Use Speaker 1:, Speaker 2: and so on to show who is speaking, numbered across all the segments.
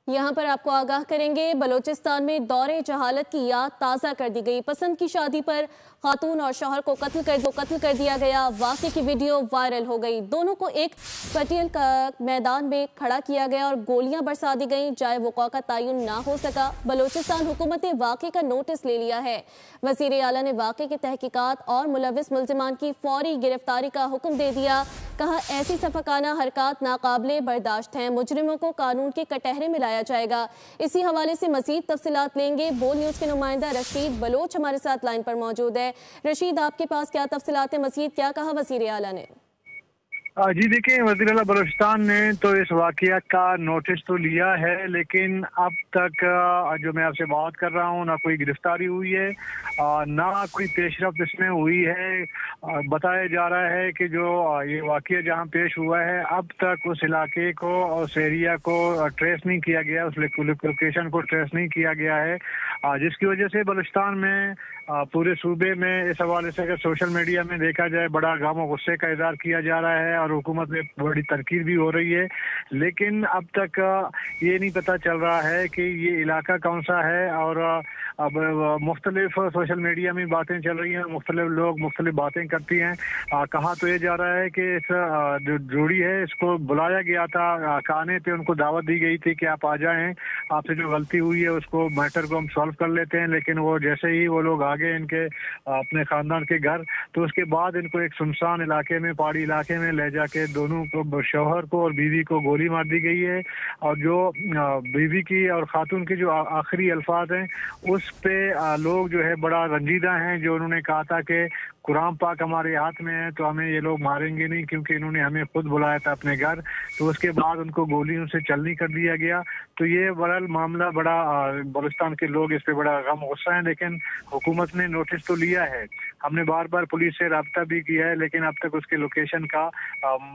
Speaker 1: यहाँ पर आपको आगाह करेंगे, बलोचिस्तान में दौरे जहालत की याद ताज़ा कर दी गई। पसंद की शादी पर खातून और शौहर को कत्ल कर दिया गया। वाक़े की वीडियो वायरल हो गई। दोनों को एक पटियल का मैदान में खड़ा किया गया और गोलियां बरसा दी गईं। जाए वक़्आ का तयन ना हो सका। बलोचिस्तान हुकूमत ने वाक़े का नोटिस ले लिया है। वज़ीर आला ने वाक़े की तहकीकात और मुलविस मुल्ज़िमान की फौरी गिरफ्तारी का हुक्म दे दिया। कहा, ऐसी सफाकाना हरकत नाकाबिले बर्दाश्त हैं। मुजरिमों को कानून के कटहरे में लाया जाएगा। इसी हवाले से मजीद तफसीलात लेंगे। बोल न्यूज़ के नुमाइंदा रशीद बलोच हमारे साथ लाइन पर मौजूद है। रशीद, आपके पास क्या तफसीलात है? मजीद क्या कहा वज़ीर आला ने?
Speaker 2: जी देखिए, वज़ीर आला बलोचिस्तान ने तो इस वाक़या का नोटिस तो लिया है, लेकिन अब तक जो मैं आपसे बात कर रहा हूँ ना कोई गिरफ्तारी हुई है, ना कोई पेशरफ्त इसमें हुई है। बताया जा रहा है कि जो ये वाक़या जहाँ पेश हुआ है, अब तक उस इलाके को और उस एरिया को ट्रेस नहीं किया गया, उस लोकेशन को ट्रेस नहीं किया गया है, जिसकी वजह से बलोचिस्तान में पूरे सूबे में इस हवाले से अगर सोशल मीडिया में देखा जाए बड़ा गम और गुस्से का इज़हार किया जा रहा है और हुकूमत में बड़ी तनकीद भी हो रही है। लेकिन अब तक ये नहीं पता चल रहा है कि ये इलाका कौन सा है। और अब मुख्तलिफ सोशल मीडिया में बातें चल रही हैं, मुख्तलिफ लोग मुख्तलिफ बातें करती हैं। कहा तो ये जा रहा है कि इस जो जोड़ी है इसको बुलाया गया था, खाने पे उनको दावत दी गई थी कि आप आ जाएं, आपसे जो गलती हुई है उसको मैटर को हम सॉल्व कर लेते हैं। लेकिन वो जैसे ही वो लोग आगे इनके अपने ख़ानदान के घर, तो उसके बाद इनको एक सुनसान इलाके में, पहाड़ी इलाके में ले जाके दोनों को, शौहर को और बीवी को गोली मार दी गई है। और जो बीवी की और खातून के जो आखिरी अल्फाज हैं उस पे लोग जो है बड़ा रंजीदा हैं। जो उन्होंने कहा था कि कुरान पाक हमारे हाथ में है तो हमें ये लोग मारेंगे नहीं, क्योंकि इन्होंने हमें खुद बुलाया था अपने घर। तो उसके बाद उनको गोलियों से चलनी कर दिया गया। तो ये बहरहाल मामला बड़ा बलूचिस्तान के लोग इस पे बड़ा गम गुस्सा है। लेकिन हुकूमत ने नोटिस तो लिया है। हमने बार बार पुलिस से रब्ता भी किया है, लेकिन अब तक उसके लोकेशन का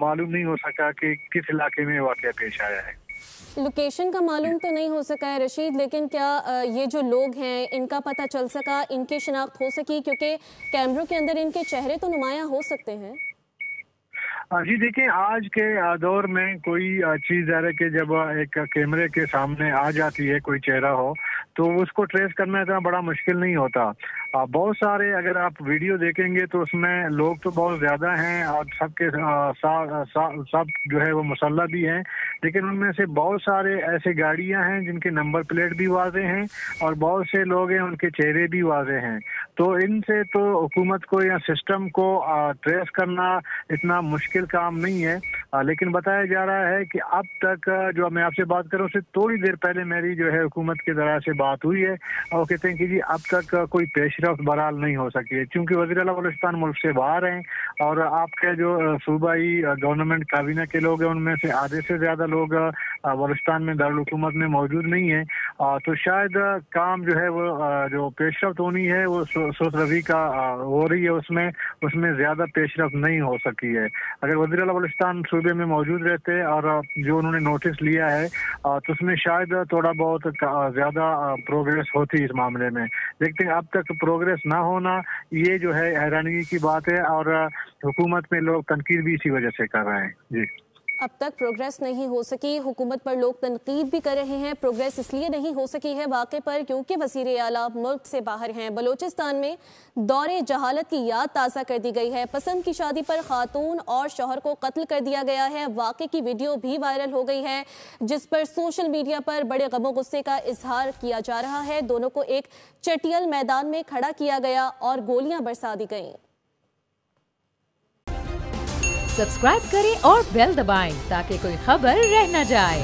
Speaker 2: मालूम नहीं हो सका कि किस इलाके में वाक़या पेश आया है।
Speaker 1: लोकेशन का मालूम तो नहीं हो सका है रशीद, लेकिन क्या ये जो लोग हैं इनका पता चल सका, इनकी शिनाख्त हो सकी? क्योंकि कैमरों के अंदर इनके चेहरे तो नुमायां हो सकते हैं।
Speaker 2: जी देखिए, आज के दौर में कोई चीज़ है कि जब एक कैमरे के सामने आ जाती है कोई चेहरा हो तो उसको ट्रेस करना इतना बड़ा मुश्किल नहीं होता। बहुत सारे अगर आप वीडियो देखेंगे तो उसमें लोग तो बहुत ज़्यादा हैं और सबके सब जो है वो मुसल्लह भी हैं, लेकिन उनमें से बहुत सारे ऐसे गाड़ियां हैं जिनके नंबर प्लेट भी वाज़ेह हैं और बहुत से लोग हैं उनके चेहरे भी वाज़ेह हैं। तो इनसे तो हुकूमत को या सिस्टम को ट्रेस करना इतना मुश्किल काम नहीं है। लेकिन बताया जा रहा है कि अब तक जो मैं आपसे बात कर रहा हूँ उससे थोड़ी देर पहले मेरी जो है हुकूमत के ज़रिए से बात हुई है और कहते हैं कि जी अब तक कोई पेशरफ्त बहरहाल नहीं हो सकी है, क्योंकि वज़ीर आला बलूचिस्तान मुल्क से बाहर हैं और आपके जो सूबाई गवर्नमेंट काबीना के लोग हैं उनमें से आधे से ज़्यादा लोग बलूचिस्तान में दारुल हुकूमत में मौजूद नहीं है। तो शायद काम जो है वो जो पेशरफ्त होनी है वो सोच रवि का हो रही है, उसमें ज़्यादा पेशरफ्त नहीं हो सकी है। अगर वज़ीर आला बलूचिस्तान सूबे में मौजूद रहते और जो उन्होंने नोटिस लिया है तो उसमें शायद थोड़ा बहुत ज़्यादा प्रोग्रेस होती इस मामले में। देखते हैं अब तक प्रोग्रेस ना होना ये जो है हैरानी की बात है और हुकूमत में लोग तनकीद भी इसी वजह से कर रहे हैं। जी,
Speaker 1: अब तक प्रोग्रेस नहीं हो सकी, हुकूमत पर लोग तनकीद भी कर रहे हैं। प्रोग्रेस इसलिए नहीं हो सकी है वाक़े पर क्योंकि वज़ीर आला मुल्क से बाहर हैं। बलोचिस्तान में दौरे जहालत की याद ताज़ा कर दी गई है। पसंद की शादी पर खातून और शौहर को कत्ल कर दिया गया है। वाक़े की वीडियो भी वायरल हो गई है, जिस पर सोशल मीडिया पर बड़े गमो गुस्से का इजहार किया जा रहा है। दोनों को एक चटियल मैदान में खड़ा किया गया और गोलियां बरसा दी गईं।
Speaker 3: सब्सक्राइब करें और बेल दबाएं ताकि कोई खबर रह न जाए।